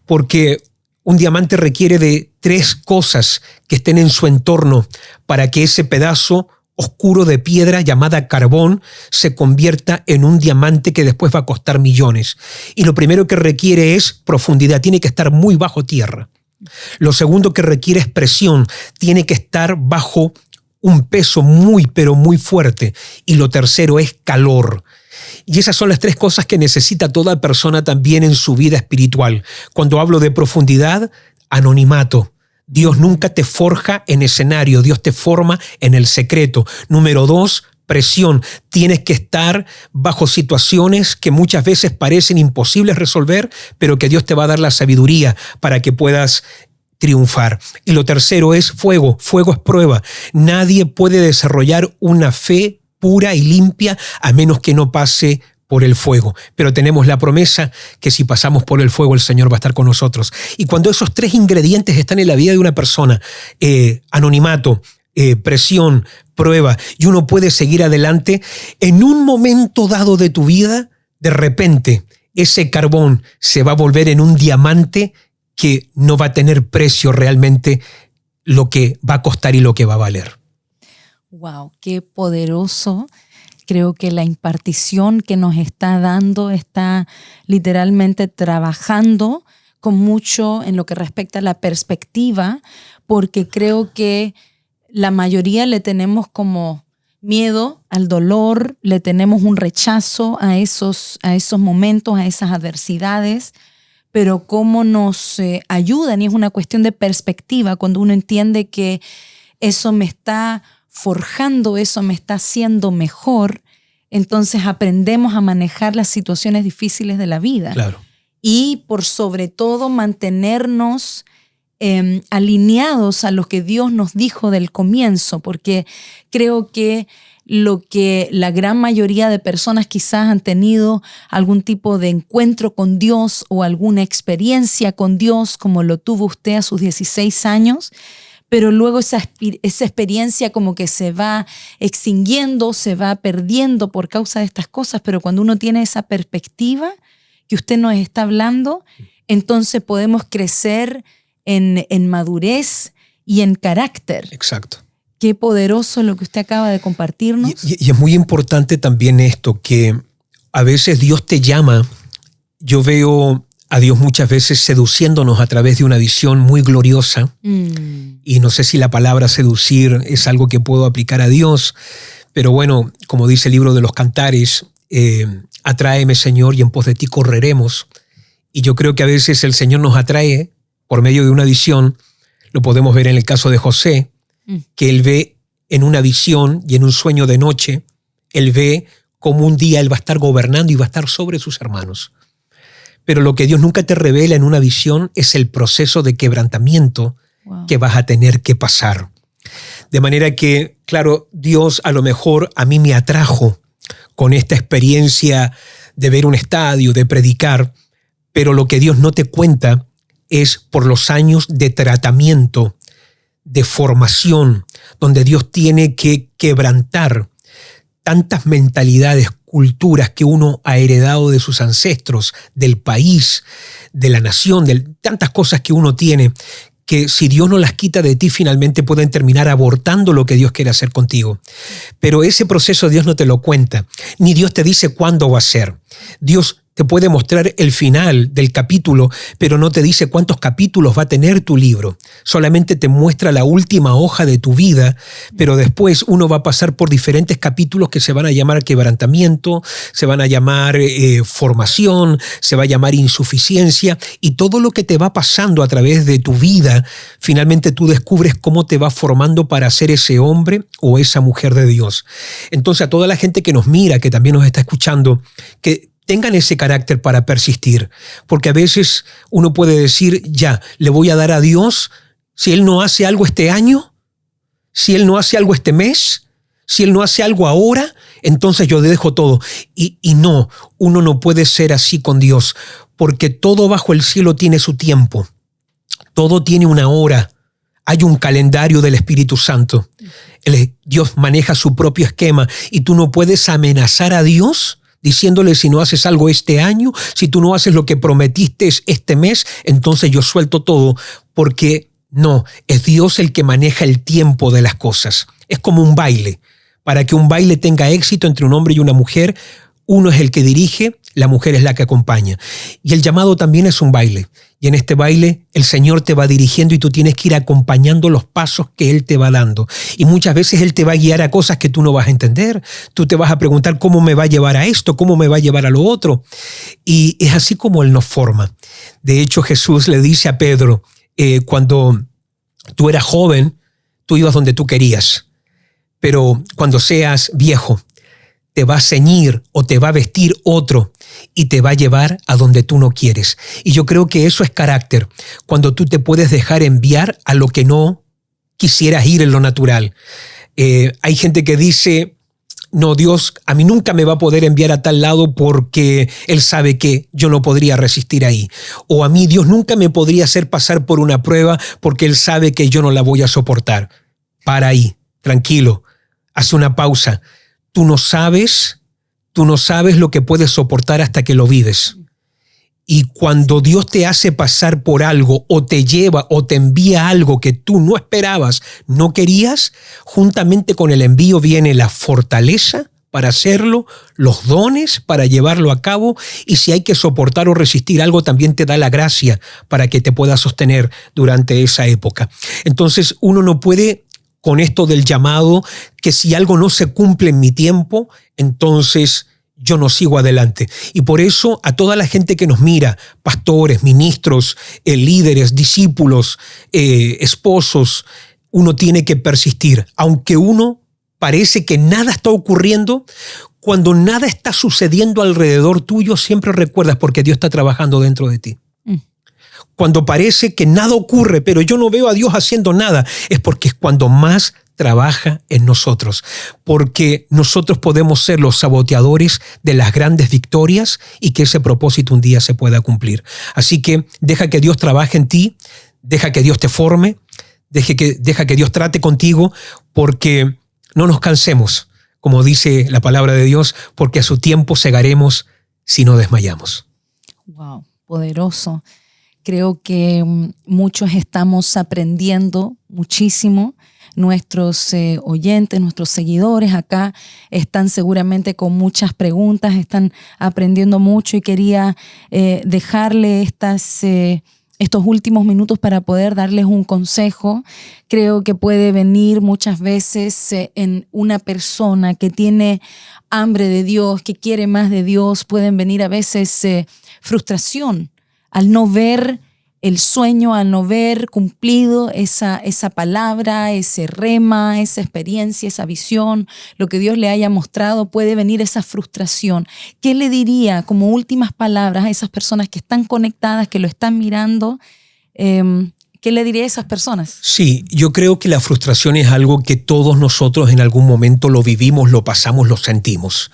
porque un diamante requiere de 3 cosas que estén en su entorno para que ese pedazo oscuro de piedra llamada carbón se convierta en un diamante que después va a costar millones. Y lo primero que requiere es profundidad, tiene que estar muy bajo tierra. Lo segundo que requiere es presión, tiene que estar bajo un peso muy, pero muy fuerte. Y lo tercero es calor. Y esas son las 3 cosas que necesita toda persona también en su vida espiritual. Cuando hablo de profundidad, anonimato. Dios nunca te forja en escenario, Dios te forma en el secreto. Número 2, presión. Tienes que estar bajo situaciones que muchas veces parecen imposibles resolver, pero que Dios te va a dar la sabiduría para que puedas triunfar. Y lo tercero es fuego. Fuego es prueba. Nadie puede desarrollar una fe pura y limpia a menos que no pase por el fuego, pero tenemos la promesa que si pasamos por el fuego el Señor va a estar con nosotros. Y cuando esos 3 ingredientes están en la vida de una persona, anonimato, presión, prueba, y uno puede seguir adelante, en un momento dado de tu vida, de repente ese carbón se va a volver en un diamante que no va a tener precio realmente lo que va a costar y lo que va a valer. Wow, qué poderoso. Creo que la impartición que nos está dando está literalmente trabajando con mucho en lo que respecta a la perspectiva, porque creo que la mayoría le tenemos como miedo al dolor, le tenemos un rechazo a esos momentos, a esas adversidades, pero cómo nos ayudan, y es una cuestión de perspectiva, cuando uno entiende que eso me está forjando, eso me está haciendo mejor, entonces aprendemos a manejar las situaciones difíciles de la vida. Claro. Y por sobre todo mantenernos alineados a lo que Dios nos dijo del comienzo, porque creo que lo que la gran mayoría de personas quizás han tenido algún tipo de encuentro con Dios o alguna experiencia con Dios como lo tuvo usted a sus 16 años, pero luego esa experiencia como que se va extinguiendo, se va perdiendo por causa de estas cosas, pero cuando uno tiene esa perspectiva que usted nos está hablando, entonces podemos crecer en madurez y en carácter. Exacto. Qué poderoso lo que usted acaba de compartirnos. Y es muy importante también esto, que a veces Dios te llama. Yo veo a Dios muchas veces seduciéndonos a través de una visión muy gloriosa. Y no sé si la palabra seducir es algo que puedo aplicar a Dios, pero bueno, como dice el libro de los Cantares, atráeme, Señor, y en pos de ti correremos. Y yo creo que a veces el Señor nos atrae por medio de una visión. Lo podemos ver en el caso de José, que él ve en una visión y en un sueño de noche, él ve como un día él va a estar gobernando y va a estar sobre sus hermanos. Pero lo que Dios nunca te revela en una visión es el proceso de quebrantamiento que vas a tener que pasar. De manera que, claro, Dios a lo mejor a mí me atrajo con esta experiencia de ver un estadio, de predicar, pero lo que Dios no te cuenta es por los años de tratamiento, de formación, donde Dios tiene que quebrantar tantas mentalidades, culturas que uno ha heredado de sus ancestros, del país, de la nación, de tantas cosas que uno tiene, que si Dios no las quita de ti, finalmente pueden terminar abortando lo que Dios quiere hacer contigo. Pero ese proceso Dios no te lo cuenta, ni Dios te dice cuándo va a ser. Dios te puede mostrar el final del capítulo, pero no te dice cuántos capítulos va a tener tu libro. Solamente te muestra la última hoja de tu vida, pero después uno va a pasar por diferentes capítulos que se van a llamar quebrantamiento, se van a llamar formación, se va a llamar insuficiencia, y todo lo que te va pasando a través de tu vida, finalmente tú descubres cómo te va formando para ser ese hombre o esa mujer de Dios. Entonces, a toda la gente que nos mira, que también nos está escuchando, que tengan ese carácter para persistir, porque a veces uno puede decir, ya, le voy a dar a Dios, si Él no hace algo este año, si Él no hace algo este mes, si Él no hace algo ahora, entonces yo dejo todo. Y no, uno no puede ser así con Dios, porque todo bajo el cielo tiene su tiempo, todo tiene una hora, hay un calendario del Espíritu Santo. Dios maneja su propio esquema y tú no puedes amenazar a Dios diciéndole, si no haces algo este año, si tú no haces lo que prometiste este mes, entonces yo suelto todo, porque no, es Dios el que maneja el tiempo de las cosas. Es como un baile. Para que un baile tenga éxito entre un hombre y una mujer, uno es el que dirige, la mujer es la que acompaña. Y el llamado también es un baile. Y en este baile el Señor te va dirigiendo y tú tienes que ir acompañando los pasos que Él te va dando. Y muchas veces Él te va a guiar a cosas que tú no vas a entender. Tú te vas a preguntar cómo me va a llevar a esto, cómo me va a llevar a lo otro. Y es así como Él nos forma. De hecho, Jesús le dice a Pedro, cuando tú eras joven, tú ibas donde tú querías. Pero cuando seas viejo, te va a ceñir o te va a vestir otro y te va a llevar a donde tú no quieres. Y yo creo que eso es carácter, cuando tú te puedes dejar enviar a lo que no quisieras ir en lo natural. Hay gente que dice, no, Dios a mí nunca me va a poder enviar a tal lado porque Él sabe que yo no podría resistir ahí. O a mí Dios nunca me podría hacer pasar por una prueba porque Él sabe que yo no la voy a soportar. Para ahí, tranquilo, haz una pausa. Tú no sabes lo que puedes soportar hasta que lo vives. Y cuando Dios te hace pasar por algo o te lleva o te envía algo que tú no esperabas, no querías, juntamente con el envío viene la fortaleza para hacerlo, los dones para llevarlo a cabo, y si hay que soportar o resistir algo, también te da la gracia para que te puedas sostener durante esa época. Entonces uno no puede, con esto del llamado, que si algo no se cumple en mi tiempo, entonces yo no sigo adelante. Y por eso a toda la gente que nos mira, pastores, ministros, líderes, discípulos, esposos, uno tiene que persistir. Aunque uno parece que nada está ocurriendo, cuando nada está sucediendo alrededor tuyo, siempre recuerdas porque Dios está trabajando dentro de ti. Cuando parece que nada ocurre, pero yo no veo a Dios haciendo nada, es porque es cuando más trabaja en nosotros, porque nosotros podemos ser los saboteadores de las grandes victorias y que ese propósito un día se pueda cumplir. Así que deja que Dios trabaje en ti, deja que Dios te forme, deja que Dios trate contigo, porque no nos cansemos, como dice la palabra de Dios, porque a su tiempo segaremos si no desmayamos. Wow, poderoso. Creo que muchos estamos aprendiendo muchísimo. Nuestros oyentes, nuestros seguidores acá están seguramente con muchas preguntas, están aprendiendo mucho y quería dejarle estos últimos minutos para poder darles un consejo. Creo que puede venir muchas veces en una persona que tiene hambre de Dios, que quiere más de Dios, pueden venir a veces frustración al no ver el sueño, al no ver cumplido esa palabra, ese rema, esa experiencia, esa visión, lo que Dios le haya mostrado, puede venir esa frustración. ¿Qué le diría como últimas palabras a esas personas que están conectadas, que lo están mirando? ¿Qué le diría a esas personas? Sí, yo creo que la frustración es algo que todos nosotros en algún momento lo vivimos, lo pasamos, lo sentimos.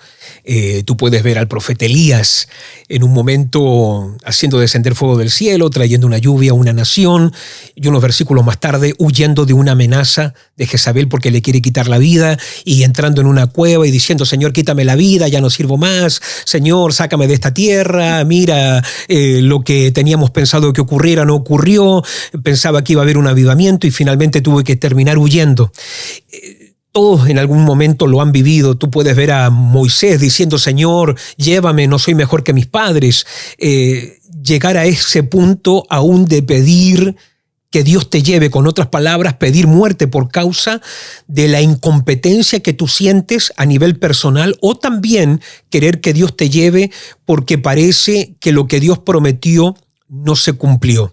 Tú puedes ver al profeta Elías en un momento haciendo descender fuego del cielo, trayendo una lluvia a una nación, y unos versículos más tarde huyendo de una amenaza de Jezabel porque le quiere quitar la vida, y entrando en una cueva y diciendo: Señor, quítame la vida, ya no sirvo más, Señor, sácame de esta tierra, mira, lo que teníamos pensado que ocurriera no ocurrió, pensaba que iba a haber un avivamiento y finalmente tuve que terminar huyendo. Todos en algún momento lo han vivido. Tú puedes ver a Moisés diciendo: Señor, llévame, no soy mejor que mis padres. Llegar a ese punto aún de pedir que Dios te lleve, con otras palabras, pedir muerte por causa de la incompetencia que tú sientes a nivel personal, o también querer que Dios te lleve porque parece que lo que Dios prometió no se cumplió.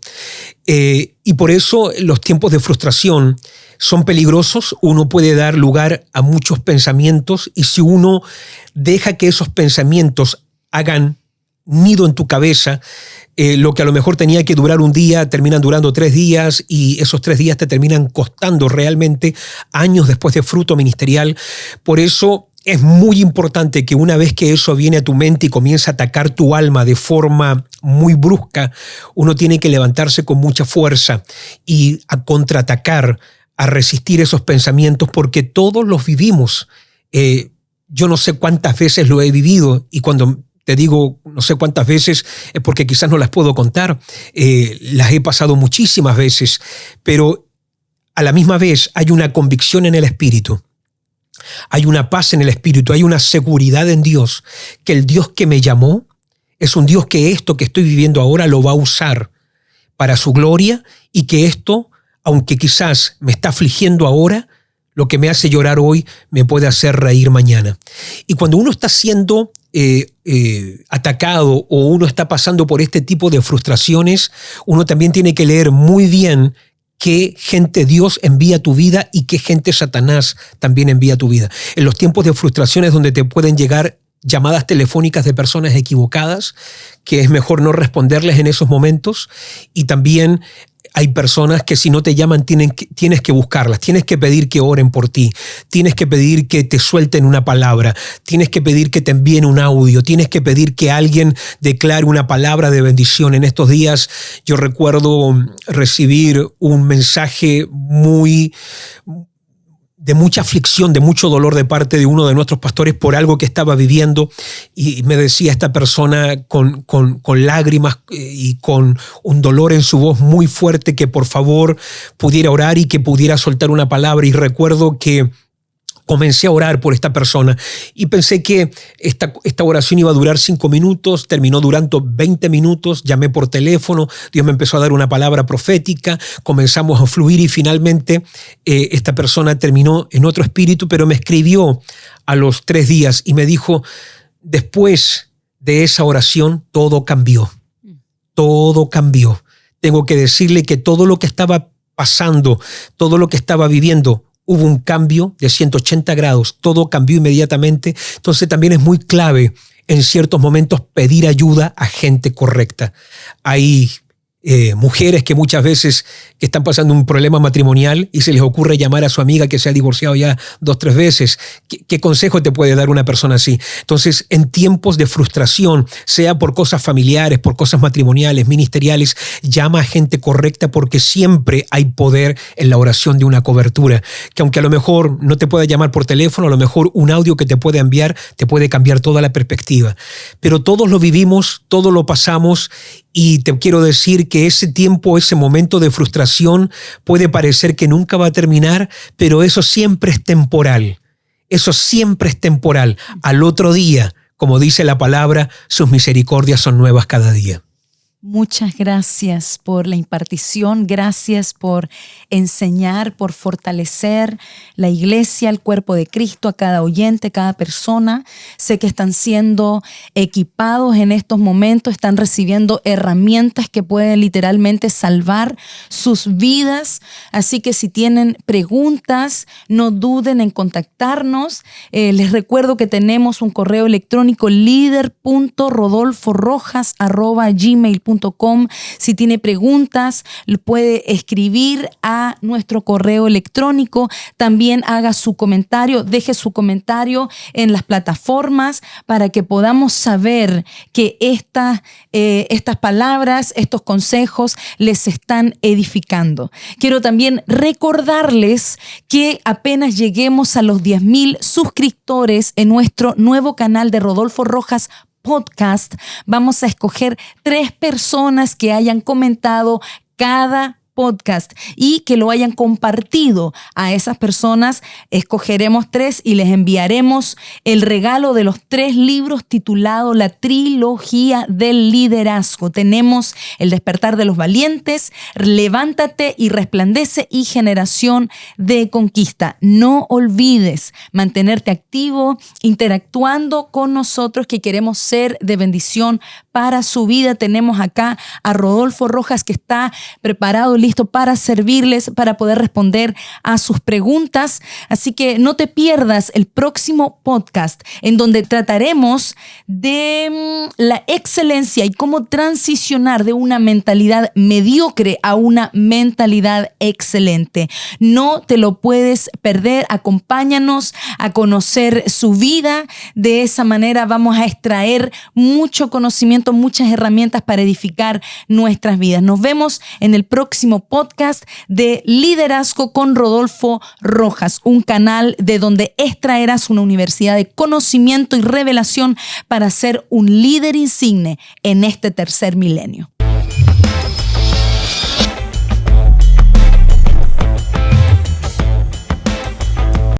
Y por eso los tiempos de frustración son peligrosos. Uno puede dar lugar a muchos pensamientos, y si uno deja que esos pensamientos hagan nido en tu cabeza, lo que a lo mejor tenía que durar un día terminan durando 3 días, y esos 3 días te terminan costando realmente años después de fruto ministerial. Por eso es muy importante que una vez que eso viene a tu mente y comienza a atacar tu alma de forma muy brusca, uno tiene que levantarse con mucha fuerza y a contraatacar, a resistir esos pensamientos, porque todos los vivimos. Yo no sé cuántas veces lo he vivido, y cuando te digo no sé cuántas veces es porque quizás no las puedo contar. Las he pasado muchísimas veces, pero a la misma vez hay una convicción en el espíritu. Hay una paz en el espíritu, hay una seguridad en Dios, que el Dios que me llamó es un Dios que esto que estoy viviendo ahora lo va a usar para su gloria, y que esto, aunque quizás me está afligiendo ahora, lo que me hace llorar hoy me puede hacer reír mañana. Y cuando uno está siendo atacado, o uno está pasando por este tipo de frustraciones, uno también tiene que leer muy bien qué gente Dios envía a tu vida y qué gente Satanás también envía a tu vida. En los tiempos de frustraciones donde te pueden llegar llamadas telefónicas de personas equivocadas, que es mejor no responderles en esos momentos, y también hay personas que si no te llaman tienes que buscarlas, tienes que pedir que oren por ti, tienes que pedir que te suelten una palabra, tienes que pedir que te envíen un audio, tienes que pedir que alguien declare una palabra de bendición. En estos días yo recuerdo recibir un mensaje de mucha aflicción, de mucho dolor de parte de uno de nuestros pastores por algo que estaba viviendo, y me decía esta persona con lágrimas y con un dolor en su voz muy fuerte que por favor pudiera orar y que pudiera soltar una palabra. Y recuerdo que comencé a orar por esta persona y pensé que esta oración iba a durar 5 minutos, terminó durando 20 minutos, llamé por teléfono, Dios me empezó a dar una palabra profética, comenzamos a fluir, y finalmente esta persona terminó en otro espíritu, pero me escribió a los 3 días y me dijo: después de esa oración todo cambió, todo cambió. Tengo que decirle que todo lo que estaba pasando, todo lo que estaba viviendo, hubo un cambio de 180 grados, todo cambió inmediatamente. Entonces también es muy clave en ciertos momentos pedir ayuda a gente correcta. Hay mujeres que muchas veces que están pasando un problema matrimonial y se les ocurre llamar a su amiga que se ha divorciado ya 2, 3 veces. ¿Qué consejo te puede dar una persona así? Entonces, en tiempos de frustración, sea por cosas familiares, por cosas matrimoniales, ministeriales, llama a gente correcta porque siempre hay poder en la oración de una cobertura. Que aunque a lo mejor no te pueda llamar por teléfono, a lo mejor un audio que te puede enviar te puede cambiar toda la perspectiva. Pero todos lo vivimos, todos lo pasamos y te quiero decir que ese tiempo, ese momento de frustración puede parecer que nunca va a terminar, pero eso siempre es temporal. Eso siempre es temporal. Al otro día, como dice la palabra, sus misericordias son nuevas cada día. Muchas gracias por la impartición, gracias por enseñar, por fortalecer la iglesia, el cuerpo de Cristo, a cada oyente, cada persona. Sé que están siendo equipados en estos momentos, están recibiendo herramientas que pueden literalmente salvar sus vidas. Así que si tienen preguntas, no duden en contactarnos. Les recuerdo que tenemos un correo electrónico lider.rodolforojas@gmail.com. Si tiene preguntas, puede escribir a nuestro correo electrónico. También haga su comentario, deje su comentario en las plataformas para que podamos saber que estas palabras, estos consejos les están edificando. Quiero también recordarles que apenas lleguemos a los 10,000 suscriptores en nuestro nuevo canal de Rodolfo Rojas Podcast, vamos a escoger 3 personas que hayan comentado cada podcast y que lo hayan compartido. A esas personas escogeremos 3 y les enviaremos el regalo de los 3 libros titulado La Trilogía del Liderazgo. Tenemos El Despertar de los Valientes, Levántate y Resplandece y Generación de Conquista. No olvides mantenerte activo, interactuando con nosotros que queremos ser de bendición para su vida. Tenemos acá a Rodolfo Rojas que está preparado, listo para servirles, para poder responder a sus preguntas. Así que no te pierdas el próximo podcast en donde trataremos de la excelencia y cómo transicionar de una mentalidad mediocre a una mentalidad excelente. No te lo puedes perder. Acompáñanos a conocer su vida. De esa manera vamos a extraer mucho conocimiento, muchas herramientas para edificar nuestras vidas. Nos vemos en el próximo podcast de Liderazgo con Rodolfo Rojas, un canal de donde extraerás una universidad de conocimiento y revelación para ser un líder insigne en este tercer milenio.